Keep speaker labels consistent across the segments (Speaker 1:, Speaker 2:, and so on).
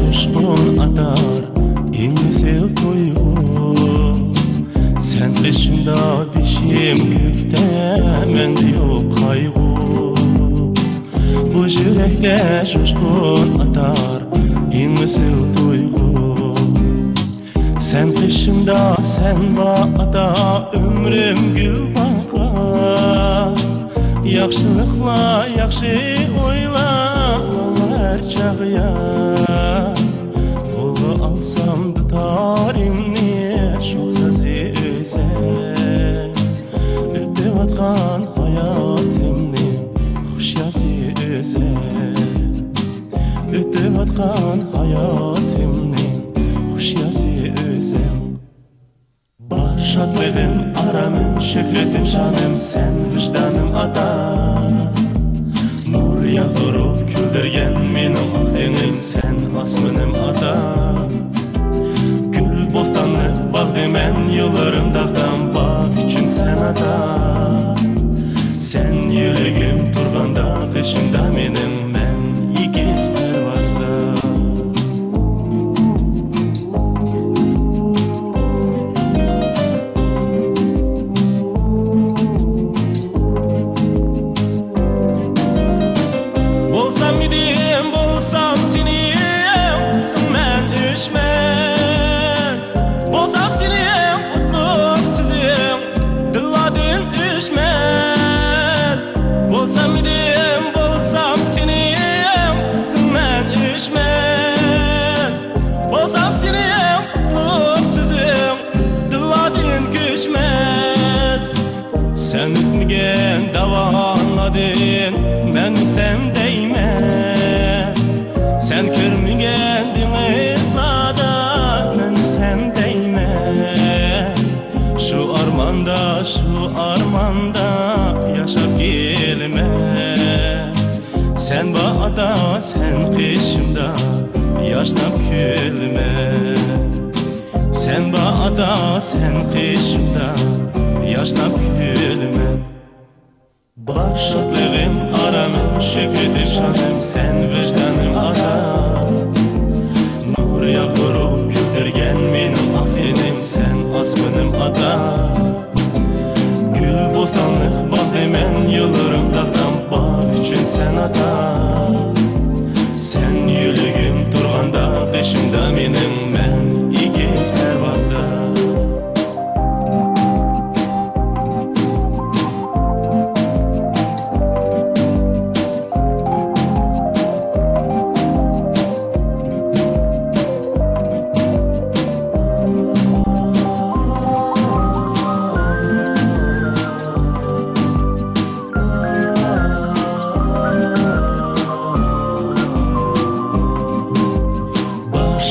Speaker 1: coşkun atar insev toygu. Sen peşimde bişim kökte mende yok kaygı. Bu yürekte coşkun atar insev toygu. Sen peşimde sen bağda ömrüm gül bakar. Yaxşılıkla yaxşı oyla her çağıya. Kolga alsam bitarimni şoksa sevse. Ötüp atkan hayatimni hoş yazıse. Ötüp atkan hayatimni hoş yazıse. Bar şadlığım, aramım, şükretim, şanım, sen vicdanım ata. Nur yağdırıp küldürgen menin akdenim, sen asmınım ata. Gül bostanlık bağ demen, yıllarım dağdan bak üçün sen ata. Sen yüreğim turganda, peşimde menin, men ikiz pervazda. Sen ütmügen davanladın, men sen deyme. Sen körmügen dinizlada, men sen deyme. Şu armanda yaşap gelme. Sen bağda, sen peşimde yaşnap külme. Sen bağda, sen peşimde yaşnap külme. Bar şadlığım, aramım, şükretim, şanım, sen vicdanım ata. Nur yağdırıp küldürgen menin akdenim, sen asmınım ata. Gül bostanlık bağ demen, yıllarım dağdan bak üçün sen ata. Sen yüreğim turganda, peşimde menin, men ikiz pervazda.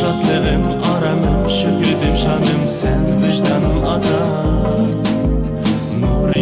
Speaker 1: Şadlığım, aramım, şükretim, şanım, sen vicdanım ata. Nur